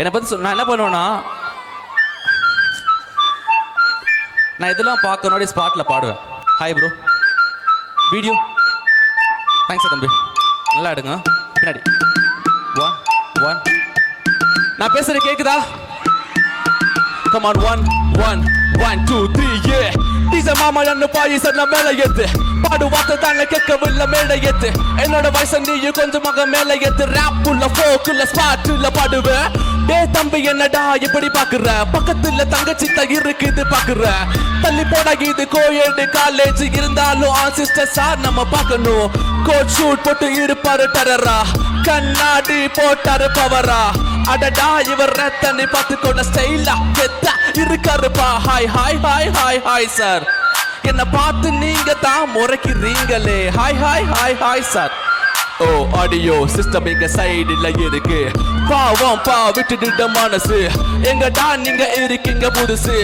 என்னை பற்றி நான் என்ன பண்ணுவேன்னா, நான் இதெல்லாம் பார்க்கறோட ஸ்பாட்டில் பாடுவேன். ஹாய் ப்ரோ, வீடியோ, தேங்க்ஸ் தம்பி, நல்லா எடுங்க பின்னாடி. ஒன் ஒன் நான் பேசுறது கேக்குதா? Come on, 1 1 1 2 3 yeah. டிஜே மாமா என்ன பாயிச நான் மேல ஏத்து, பாடு வார்த்தை தானே கேட்கவில்லை மேல ஏத்து. என்னோட வயசு நீயும் கொஞ்சமாக மேல ஏத்து. ராப்புள்ள ஃபோக்குள்ள ஸ்பாட்டுள்ள பாடுவேன். டே தம்பி என்னடா இப்படி பாக்குற, பக்கத்துல தங்கச்சி தான் இருக்குது பாக்குற. தள்ளி போட இது கோயேடு காலேஜ், இருந்தாலும் ஆன் சிஸ்டர் சார் நம்ம பார்க்கணும். கோட் ஷூட் போட்டு இருப்பாரு டெரரா, கண்ணாடி போட்டாரு பவரா. அடடா இவர் ரத்தனை பார்த்து கொண்ட ஸ்டைலா கெத்தா இருக்காருப்பா. Hi hi hi hi hi sir, என்ன பார்த்து நீங்க தான் முறைக்கிறீங்களே. Hi hi hi hi sir. ஓ ஆடியோ சிஸ்டம் எங்க சைடுல இருக்கு, பாவம் பா விட்டுடுட மனசு. எங்கடா நீங்க இருக்கீங்க புதுசு,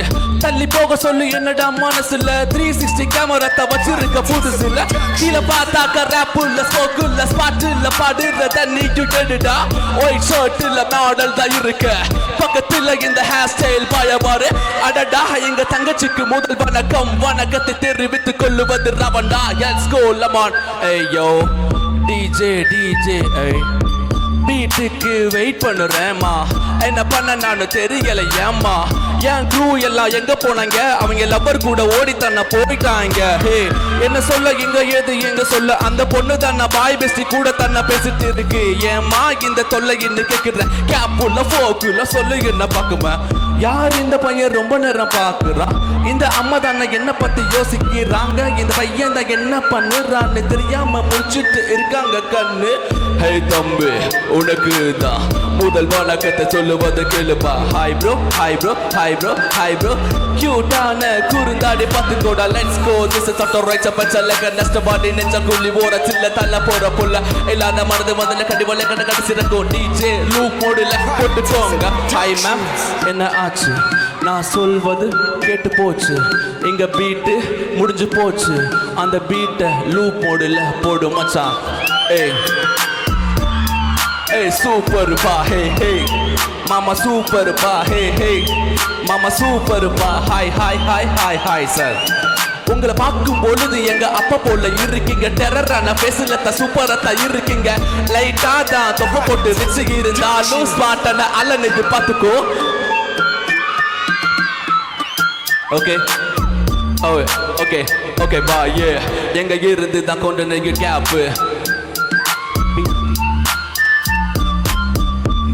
தள்ளி போக சொல்லு என்னடா மனசுல. 360 கேமரா வச்சிருக்க புதுசுல. கீழே பார்த்தாக்க ராப்புள்ள ஸ்மோக்குள்ள ஸ்பாட்டுள்ள பாடுற தண்ணி கேடுடா. ஒயிட் ஷர்ட்ல மாடல் தான் இருக்க, பக்கத்துல இந்த ஹேர் ஸ்டைல் பாயமாறு. அடடா எங்க தங்கச்சிக்கு முதல் வணக்கம், வணக்கத்தை தெரிவித்துக் கொள்ளுவது ரவண்டா. லெட்ஸ் கோ லமான். ஏயோ டிஜே டிஜே பீட்டுக்கு வெயிட் பண்ணுறேம்மா, என்ன பண்ண நானு தெரியல ஏம்மா. என் க்ரூ எல்லாம் எங்க போனாங்க, அவங்க லப்பர் கூட ஓடி தன்னை போயிட்டாங்க. ஹே என்ன சொல்ல இங்க ஏது எங்க சொல்ல, அந்த பொண்ணு தன்னை பாய் பெஸ்டி கூட தன்னை பேசிட்டு இருக்கு. ஏம்மா இந்த தொல்லை இன்னும் கேட்குற, கேப்புள்ள ஃபோக்குள்ள சொல்லு என்ன பார்க்குமா. யார் இந்த பையன் ரொம்ப நேரம் பார்க்குறான், இந்த அம்மா தானே என்ன பத்தி யோசிக்கிறாங்க. இந்த பையன் தான் என்ன பண்ணுறான்னு தெரியாம முடிச்சுட்டு இருக்காங்க கண்ணு. ஹே தம்பி உனக்கு தான் முதல் வணக்கத்தை சொல்லுவது கேளுப்பா. Hi bro hi bro hi bro hi bro. கியூட்டான குறுந்தாடி பார்த்துக்கோடா. Let's go this is auto rides பச்சலக நஷ்ட பாடி நெஞ்ச குள்ளி ஓர சில்ல தள்ள போற புள்ள. எல்லார மனது முதல்ல கடிவல கட கட சிறக்கோ. டிஜே லூப் மோடுல போட்டுக்கோங்க. ஹாய் மேம் என்ன ஆச்சு, நான் சொல்வது கேட்டு போச்சு. இங்க பீட்டு முடிஞ்சு போச்சு, அந்த பீட்டை லூப் மோடுல போடு மச்சான். ஏய் ஏய் சூப்பர் பா. ஹே ஹே மாமா சூப்பர் பா. ஹே ஹே மாமா சூப்பர் பா. Hi hi hi hi hi sir. உங்களை பார்க்கும் பொழுது எங்க அப்பா போல இருக்கீங்க. டெரரான பேசல சூப்பரா இருக்கீங்க. லைட்டா தான் தொப்பை போட்டு வச்சு இருந்தாலும் ஸ்மார்ட்டான அலனுக்கு பார்த்துக்கோ. ஓகே ஓகே ஓகே பா. ஏ எங்க இருந்து தான் கொண்டு நீங்க கேப்பு.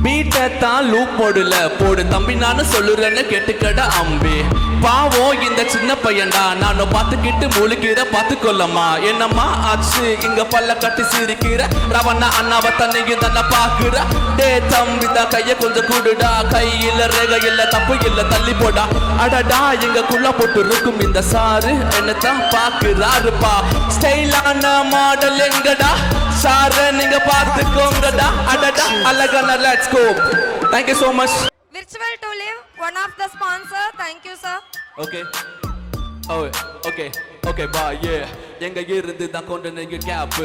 பீட்டை தான் லூப் மோடுல போடு தம்பி, நானும் சொல்லுறேன்னு கேட்டுக்கடா அம்பி. பாவம் இந்த சின்ன பையன்டா, நானும் பார்த்துக்கிட்டு முழுக்கிற பார்த்துக்கொள்ளம்மா. என்னம்மா ஆச்சு இங்க பல்ல கட்டி சிரிக்கிற, ரவண்ணா அண்ணாவை தன்னையும் தானே பாக்குற. டே தம்பி தான் கைய கொஞ்சம் கூடுடா, கையில ரேக இல்ல தப்பு இல்ல தள்ளி போடா. அடடா எங்கக்குள்ள போட்டு இருக்கும் இந்த சாரு, என்னத்தான் பாக்குறாருப்பா. ஸ்டைலான மாடல் எங்கடா சார நீங்க பார்த்துக்கோங்கடா. அடடா அழகான. Let's go. Thank you so much. Virtual to live, one of the sponsor. Thank you sir. Okay. Oh okay okay bye. Yeah எங்க இருந்து தான் கொண்டு நீங்க கேப்.